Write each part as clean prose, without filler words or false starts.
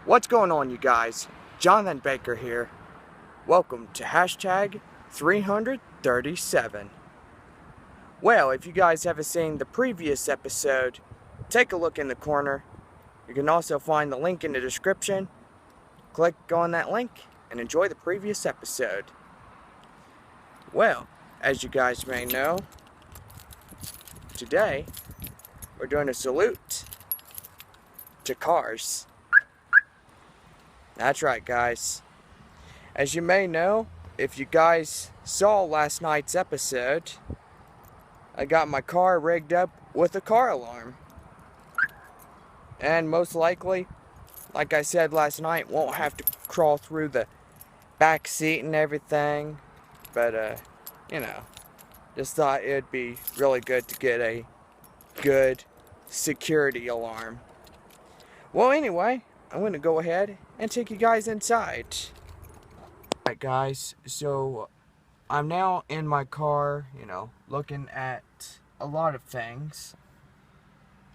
What's going on, you guys? Jonathan Baker here. Welcome to hashtag 337. Well, if you guys haven't seen the previous episode, take a look in the corner. You can also find the link in the description. Click on that link and enjoy the previous episode. Well, as you guys may know, today we're doing a salute to cars. That's right, guys. As you may know, if you guys saw last night's episode, I got my car rigged up with a car alarm. And most likely, like I said last night, won't have to crawl through the back seat and everything. But, just thought it'd be really good to get a good security alarm. Well, anyway, I'm going to go ahead and take you guys inside. Alright, guys, so I'm now in my car, looking at a lot of things.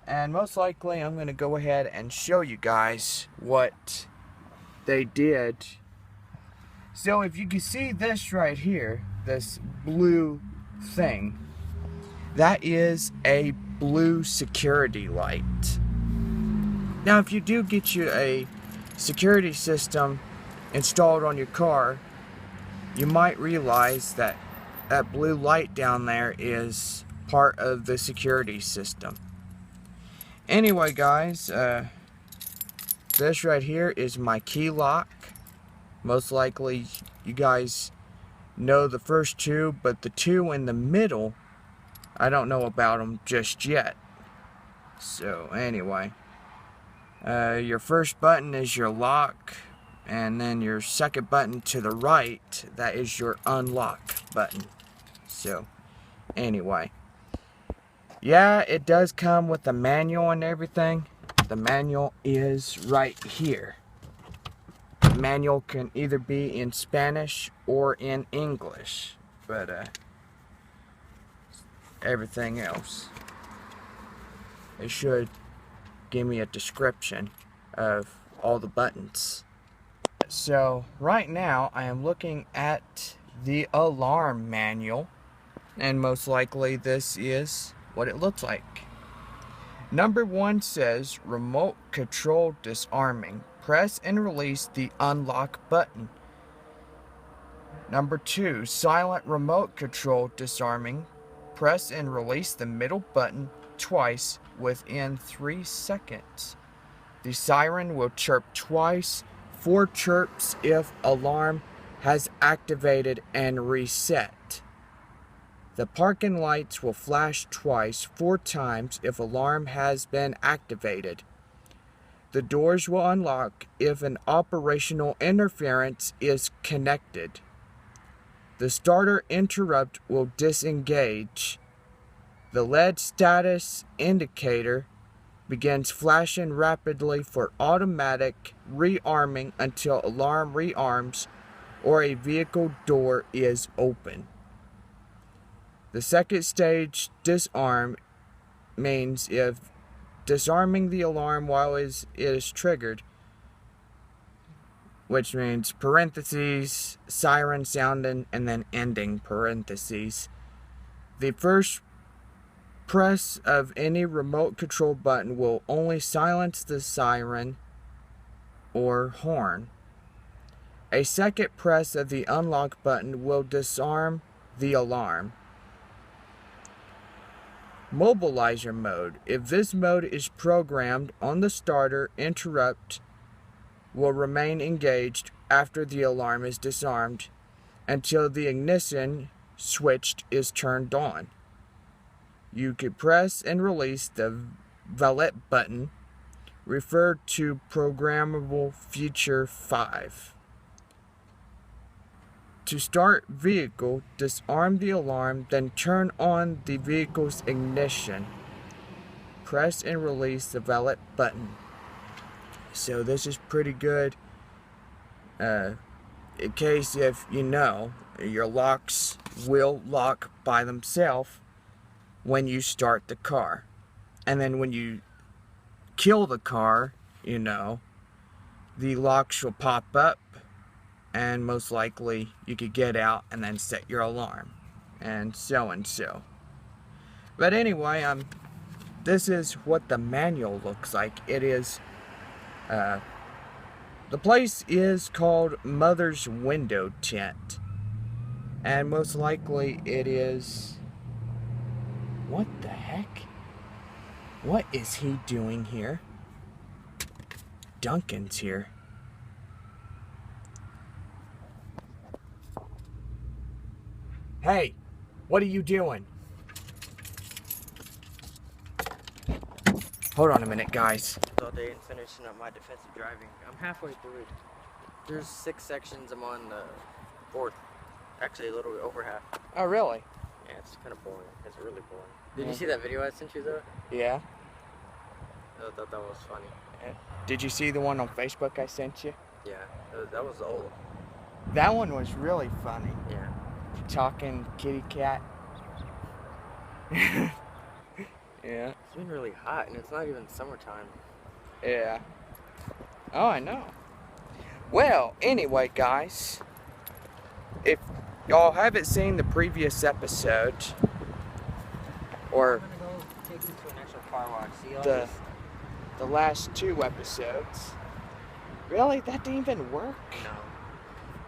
And most likely I'm going to go ahead and show you guys what they did. So if you can see this right here, this blue thing, that is a blue security light. Now if you do get you a security system installed on your car, you might realize that that blue light down there is part of the security system. Anyway, guys, this right here is my key lock. Most likely you guys know the first two, but the two in the middle, I don't know about them just yet. So anyway, your first button is your lock, and then your second button to the right, that is your unlock button. So anyway, yeah, it does come with a manual and everything. The manual is right here. The manual can either be in Spanish or in English, but everything else, it should give me a description of all the buttons. So right now I am looking at the alarm manual, and most likely this is what it looks like. Number 1 says remote control disarming. Press and release the unlock button. Number 2, silent remote control disarming. Press and release the middle button twice within 3 seconds. The siren will chirp twice. 4 chirps if alarm has activated and reset. The parking lights will flash twice, 4 times if alarm has been activated. The doors will unlock if an operational interference is connected. The starter interrupt will disengage. The LED status indicator begins flashing rapidly for automatic rearming until alarm rearms or a vehicle door is open. The second stage disarm means if disarming the alarm while it is triggered, which means parentheses, siren sounding, and then ending parentheses. The first press of any remote control button will only silence the siren or horn. A second press of the unlock button will disarm the alarm. Mobilizer mode. If this mode is programmed on the starter, interrupt will remain engaged after the alarm is disarmed until the ignition switch is turned on. You can press and release the valet button, referred to programmable feature 5. To start vehicle, disarm the alarm, then turn on the vehicle's ignition. Press and release the valet button. So this is pretty good in case if your locks will lock by themselves when you start the car. And then when you kill the car, the locks will pop up, and most likely you could get out and then set your alarm, and so. But anyway, this is what the manual looks like. It is, the place is called Mother's Window Tent. And most likely it is, what the heck? What is he doing here? Duncan's here. Hey, what are you doing? Hold on a minute, guys. All day and finishing up my defensive driving. I'm halfway through it. There's 6 sections. I'm on the 4th. Actually, a little bit over half. Oh, really? Yeah, it's kind of boring. It's really boring. Did you see that video I sent you, though? Yeah. I thought that was funny. Did you see the one on Facebook I sent you? Yeah, that was old. That one was really funny. Yeah. Talking kitty cat. Yeah. It's been really hot, and it's not even summertime. Yeah. Oh, I know. Well, anyway, guys, if y'all haven't seen the previous episode, or I'm gonna go take you to an actual car wash. See all the this? the last 2 episodes, really, that didn't even work. No.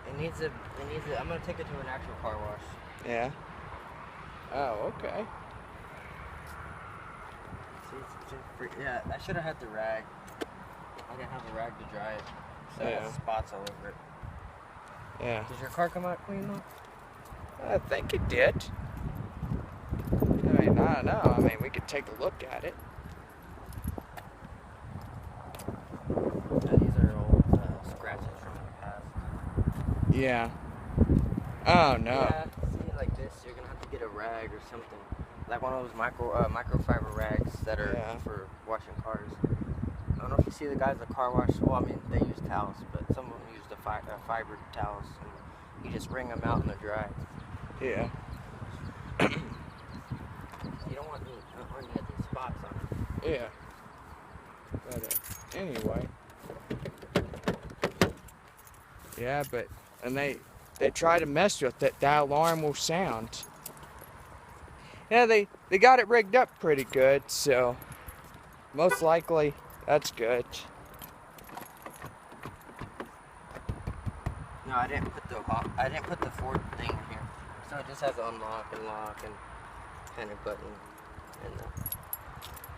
It needs a. I'm gonna take it to an actual car wash. Yeah. Oh, okay. Yeah, I should have had the rag. I didn't have a rag to dry it. So it has spots all over it. Yeah. Does your car come out clean though? I think it did. I mean, I don't know. I mean, we could take a look at it. Yeah, these are old scratches from the past. Yeah. Oh, no. Yeah, see, like this, you're gonna have to get a rag or something. Like one of those microfiber rags that are for washing cars. I don't know if you see the guys at car wash. Well, I mean, they use towels, but some of them use the fiber towels, and you just wring them out and they're dry. Yeah. You don't want any of these spots on it. Yeah. But anyway. Yeah, but and they try to mess with it. That alarm will sound. Yeah, they got it rigged up pretty good, so most likely that's good. No, I didn't put the Ford thing in here. So it just has an unlock and lock and panic button and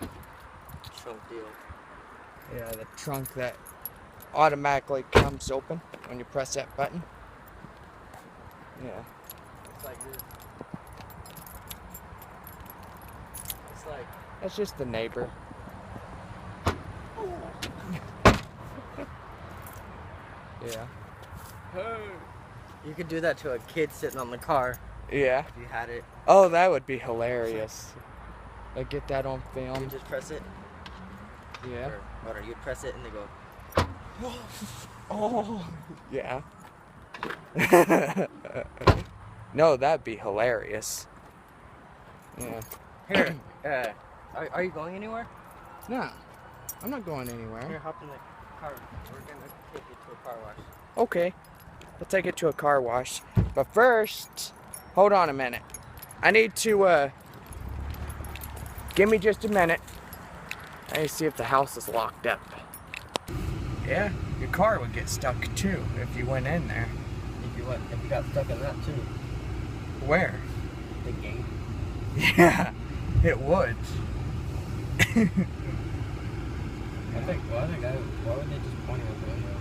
the trunk deal. Yeah, the trunk that automatically comes open when you press that button. Yeah. It's like this. It's like That's just the neighbor. Yeah. you could do that to a kid sitting on the car Yeah. if you had it. Oh, that would be hilarious. Like, get that on You film. just press it. Yeah. Or you press it and they go. Oh. Yeah. No, that'd be hilarious. Yeah. Here, are you going anywhere? No, I'm not going anywhere. Here, hop in the car. We're gonna take you to a car wash. Okay, we'll take it to a car wash. But first, hold on a minute. I need to, give me just a minute. I need to see if the house is locked up. Yeah, your car would get stuck too if you went in there. If you got stuck in that too. Where? The gate. Yeah, it would. Why would they just point it out the window?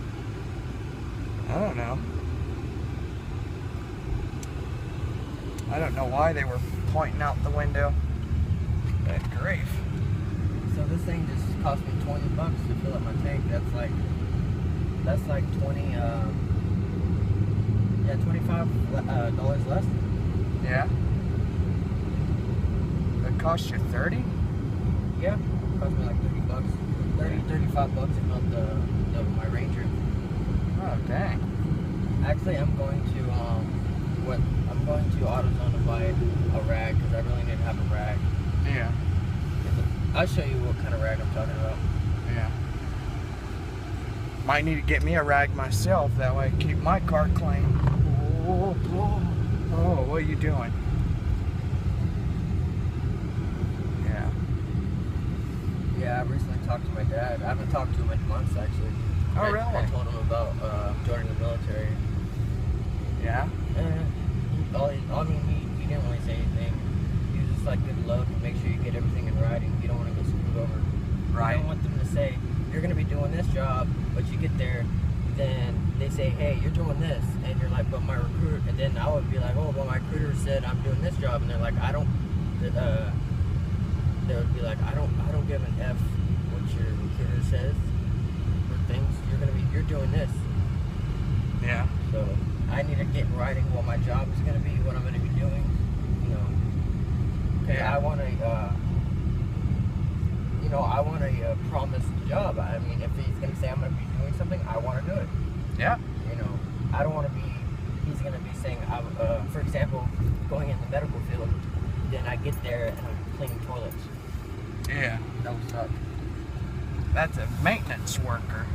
I don't know. I don't know why they were pointing out the window. Good grief. So this thing just cost me $20 to fill up my tank. That's like $25 less. Yeah. It cost you 30? Yeah, it cost me like $30. $35 if not my Ranger. Oh dang. Actually, I'm going to AutoZone to buy a rag because I really need to have a rag. Yeah. I'll show you what kind of rag I'm talking about. Yeah. Might need to get me a rag myself, that way I keep my car clean. Oh, what are you doing? Yeah. Yeah, I recently talked to my dad. I haven't talked to him in months, actually. Oh, really? I told him about joining the military. Yeah? He didn't really say anything. He was just like, good luck, make sure you get everything in writing. You don't want to get screwed over. Right. I don't want them to say, you're going to be doing this job, but you get there, then they say, hey, you're doing this. And you're like, but my recruiter, and then I would be like, oh, well, my recruiter said I'm doing this job. And they're like, they would be like, I don't give an F what your recruiter says for things. You're doing this. Yeah. So I need to get in writing what my job is going to be, what I'm going to be doing, you know. Okay, Yeah. I want a promised job. I mean, if he's going to say I'm going to be doing something, I want to do it. Yeah. You know, I don't want to be, he's going to be saying, for example, going in the medical field, then I get there and I'm cleaning toilets. Yeah. That would suck. That's a maintenance worker.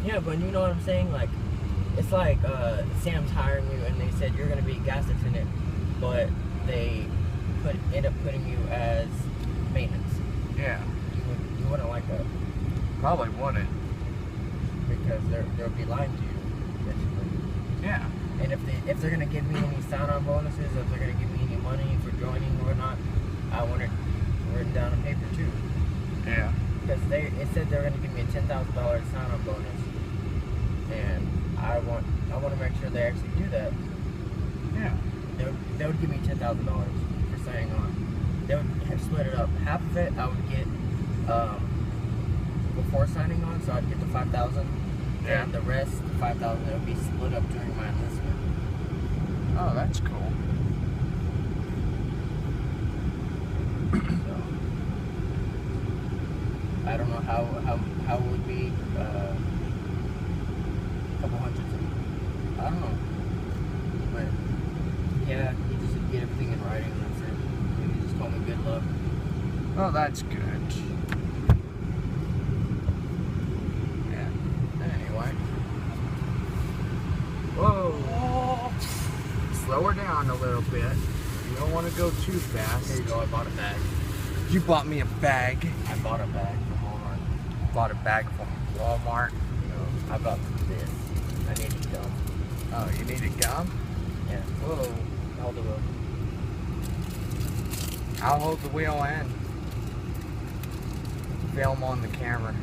Yeah, but you know what I'm saying? Like, it's like Sam's hiring you and they said you're going to be a gas attendant, but they end up putting you as maintenance. Yeah. You wouldn't like that. Probably wouldn't. Because they'll be lying to you, basically. Yeah. And if they're going to give me any sign-on bonuses, or if they're going to give me any money for joining or not, I want it written down on paper too. Yeah. Because it said they're going to give me a $10,000 sign-on bonus, and I want to make sure they actually do that. Yeah. They would give me $10,000 for signing on. They would split it up. Half of it I would get before signing on, so I'd get the $5,000, Yeah. and the rest, the $5,000, would be split up during my enlistment. Oh, that's cool. So I don't know how it would be. A couple hundred. I don't know. But yeah, he just said get everything in writing and that's it. He just told me good luck. Well, that's good. Yeah. Anyway. Whoa. Slow her down a little bit. You don't want to go too fast. Here you go, I bought a bag. You bought me a bag. I bought a bag from Walmart. Bought a bag from Walmart. No, I bought this. I needed gum. Oh, you needed gum? Yeah. Whoa. Hold the wheel. I'll hold the wheel and film on the camera.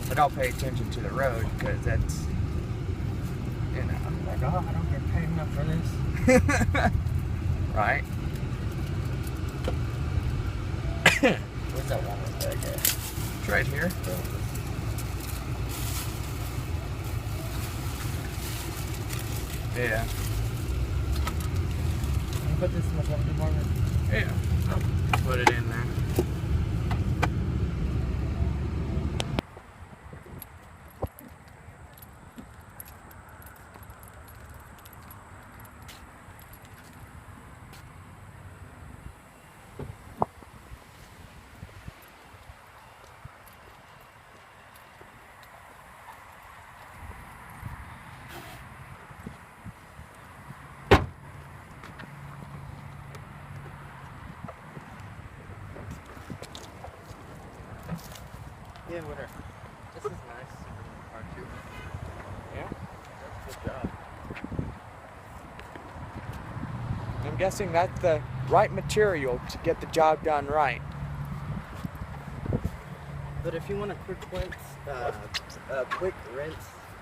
But I'll pay attention to the road because that's, you know. Like, oh, I don't get paid enough for this. Right? Where's that Walmart bag at? It's right here. Yeah. Can you put this in the glove compartment? Yeah. I'll put it in there. Yeah, whatever. This is nice. Aren't you? Yeah. That's a good job. I'm guessing that's the right material to get the job done right. But if you want a quick rinse,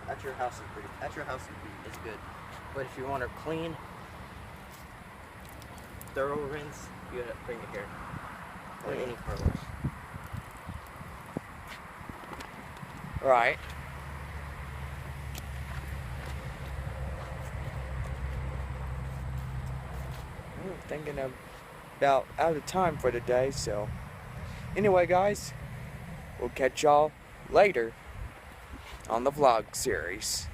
at your house is good. But if you want a clean, thorough rinse, you gotta bring it here. Or any car wash. Right. I'm thinking about out of time for today, so anyway guys, we'll catch y'all later on the vlog series.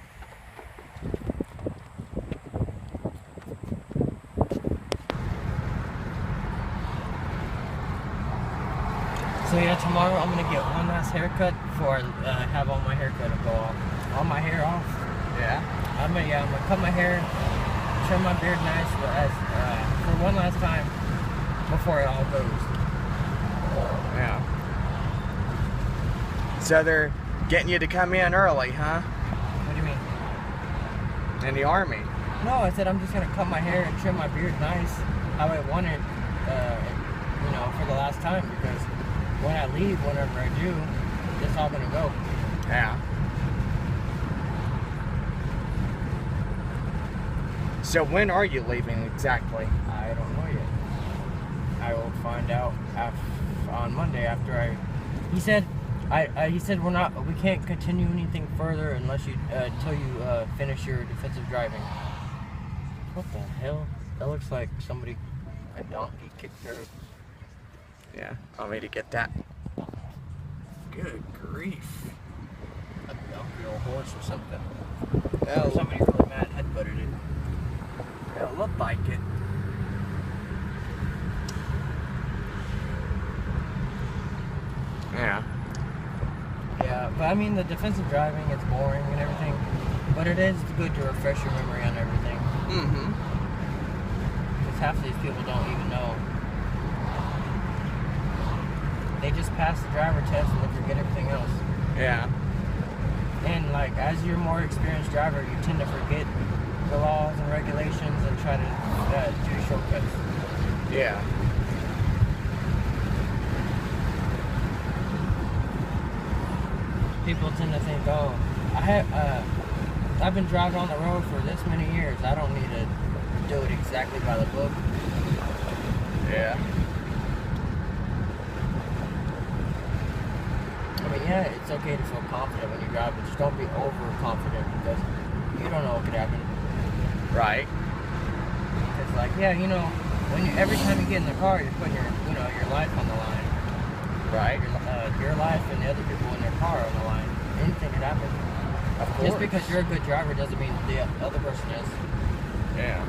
So yeah, tomorrow I'm gonna get one last haircut before I have all my haircut go off. all my hair off. Yeah. I'm gonna cut my hair, trim my beard nice for one last time before it all goes. Yeah. So they're getting you to come in early, huh? What do you mean? In the Army. No, I said I'm just gonna cut my hair and trim my beard nice how I want it, for the last time, because when I leave, whenever I do, it's all gonna go. Yeah. So when are you leaving exactly? I don't know yet. I will find out on Monday after He said we can't continue anything further unless you until you finish your defensive driving. What the hell? That looks like a donkey kicked her. Yeah, want me to get that? Good grief. A donkey or a horse or something. Hell, Somebody really mad headbutted it. it looked like it. Yeah. Yeah, but I mean the defensive driving, it's boring and everything, but it is good to refresh your memory on everything. Mm-hmm. Because half of these people don't even know. They just pass the driver test and they forget everything else. Yeah. And like, as you're a more experienced driver, you tend to forget the laws and regulations and try to do shortcuts. Yeah. People tend to think, oh, I've been driving on the road for this many years. I don't need to do it exactly by the book. Yeah. I mean, yeah, it's okay to feel confident when you drive, but just don't be overconfident because you don't know what could happen. Right. It's like, yeah, every time you get in the car, you're putting your life on the line. Right. Your life and the other people in their car are on the line. Anything could happen. Of course. Just because you're a good driver doesn't mean the other person is. Yeah.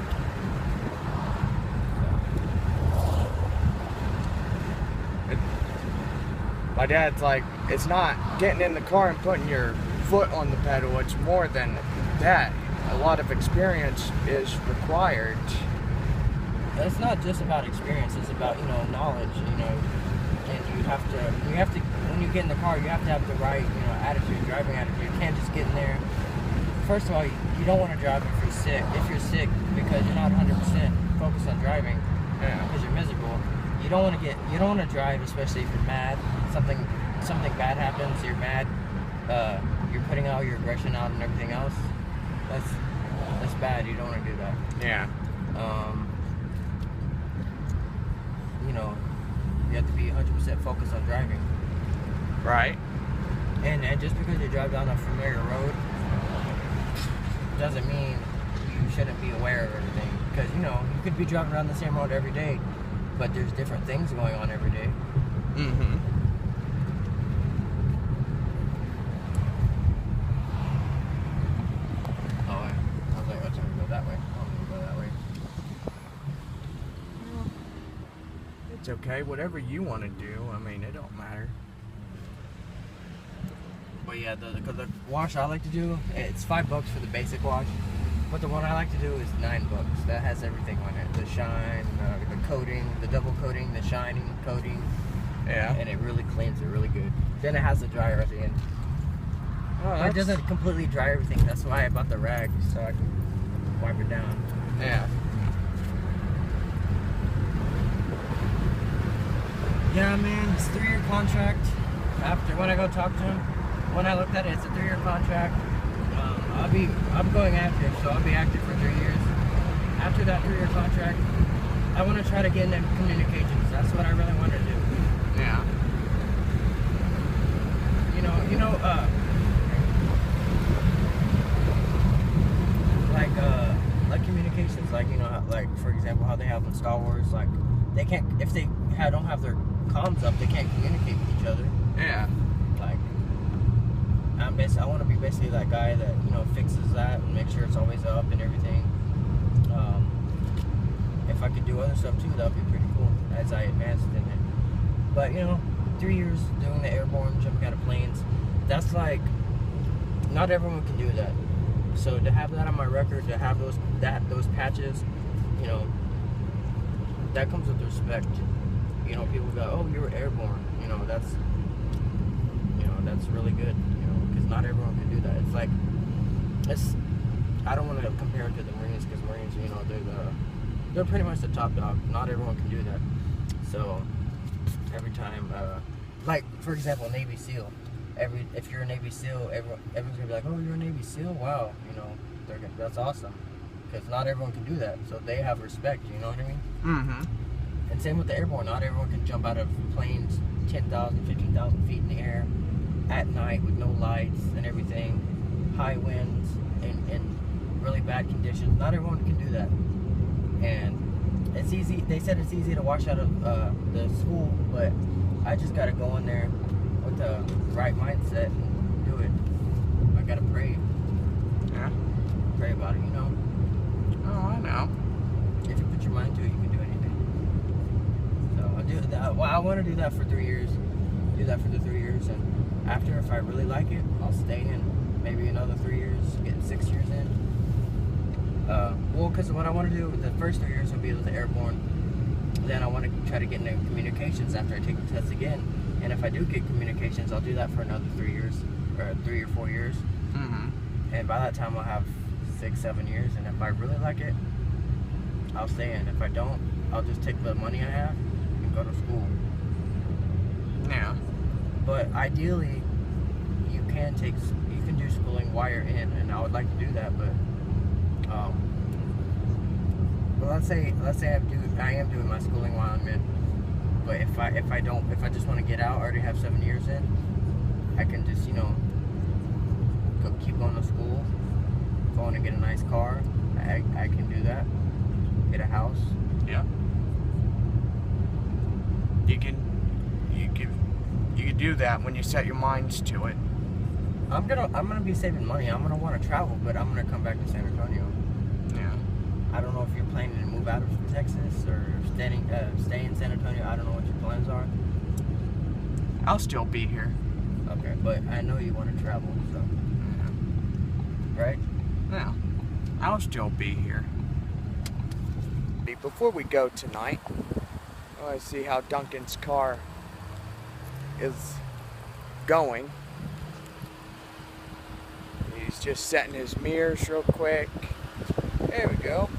My dad's like, it's not getting in the car and putting your foot on the pedal. It's more than that. A lot of experience is required. It's not just about experience. It's about knowledge. And you have to when you get in the car, you have to have the right attitude, driving attitude. You can't just get in there. First of all, you don't want to drive if you're sick. If you're sick because you're not 100% focused on driving, because you're miserable. You don't want to drive, especially if you're mad. Something bad happens. You're mad. You're putting all your aggression out and everything else. That's bad. You don't want to do that. Yeah. You have to be 100% focused on driving. Right. And just because you drive down a familiar road doesn't mean you shouldn't be aware of everything. Because, you could be driving around the same road every day, but there's different things going on every day. Mm-hmm. Oh, I was like, I was trying to go that way. I don't want to go that way. It's okay. Whatever you want to do. I mean, it don't matter. But yeah, the wash I like to do, it's $5 for the basic wash. But the one I like to do is $9. That has everything on it: the shine, the coating, the double coating, the shining coating. Yeah. And it really cleans it really good. Then it has the dryer at the end. Oh, It doesn't completely dry everything. That's why I bought the rag, so I can wipe it down. Yeah. Yeah, man, it's a 3-year contract. After when I go talk to him, when I looked at it, it's a 3-year contract. I'm going active, so I'll be active for 3 years. After that 3-year contract, I want to try to get into communications. That's what I really want to do. Yeah. Like communications, like for example, how they have in Star Wars, like they can't, if they don't have their comms up, they can't communicate with each other. Yeah. Like, I want to be basically that guy that fixes that and make sure it's always up and everything. If I could do other stuff too, that'd be pretty cool as I advanced in it. But 3 years doing the airborne, jumping out of planes, that's like not everyone can do that. So to have that on my record, to have those patches, you know, that comes with respect. You know, people go, "Oh, you were airborne." You know, that's really good. You know, because not everyone can do that. It's like, I don't want to compare it to the Marines, because Marines, you know, they're pretty much the top dog. Not everyone can do that. So every time, like for example, Navy SEAL. If you're a Navy SEAL, everyone's gonna be like, "Oh, you're a Navy SEAL? Wow, you know, that's awesome." Because not everyone can do that, so they have respect. You know what I mean? Mm-hmm. And same with the airborne. Not everyone can jump out of planes 10,000, 15,000 feet in the air at night with no lights and everything, high winds and really bad conditions. Not everyone can do that. And it's easy. They said it's easy to wash out of the school, but I just gotta go in there with the right mindset and do it. I gotta pray. Yeah. Pray about it, you know? Oh, I know. If you put your mind to it, you can do anything. So I do that. Well, I want to do that for 3 years. Do that for the 3 years, and after, if I really like it, I'll stay in maybe another 3 years, get 6 years in. Well, because what I want to do, the first 3 years will be with the airborne. Then I want to try to get into communications after I take the test again. And if I do get communications, I'll do that for another 3 years, or 3 or 4 years. Mm-hmm. And by that time, I'll have 6, 7 years. And if I really like it, I'll stay in. If I don't, I'll just take the money I have and go to school. Yeah. But ideally, you can do schooling while you're in, and I would like to do that. But well, let's say I am doing my schooling while I'm in. But if I just want to get out, I already have 7 years in, I can just, you know, keep going to school. If I want to get a nice car, I can do that. Get a house. Yeah. You can do that when you set your minds to it. I'm gonna be saving money. I'm gonna want to travel, but I'm gonna come back to San Antonio. Yeah. I don't know if you're planning to move out of Texas or stay in San Antonio. I don't know what your plans are. I'll still be here. Okay, but I know you want to travel, so. Yeah. Right? Yeah. I'll still be here. Before we go tonight, I want to see how Duncan's car is going. He's just setting his mirrors real quick. There we go.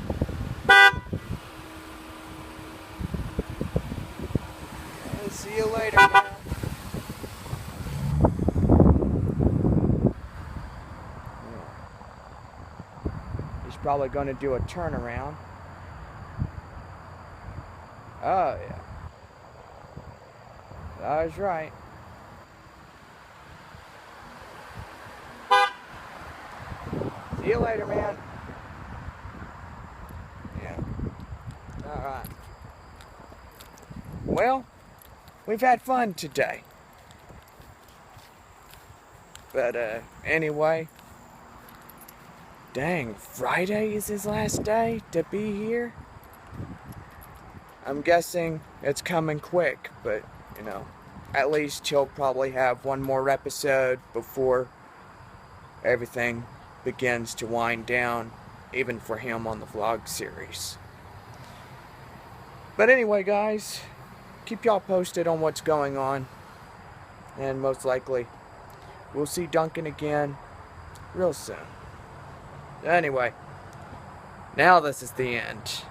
And see you later, man. He's probably going to do a turnaround. Oh, yeah. That was right. See you later, man. Yeah. Alright. Well, we've had fun today. But, anyway. Dang, Friday is his last day to be here? I'm guessing it's coming quick, but, you know, at least he'll probably have one more episode before everything begins to wind down, even for him on the vlog series. But anyway, guys, keep y'all posted on what's going on, and most likely we'll see Duncan again real soon. Anyway, now this is the end.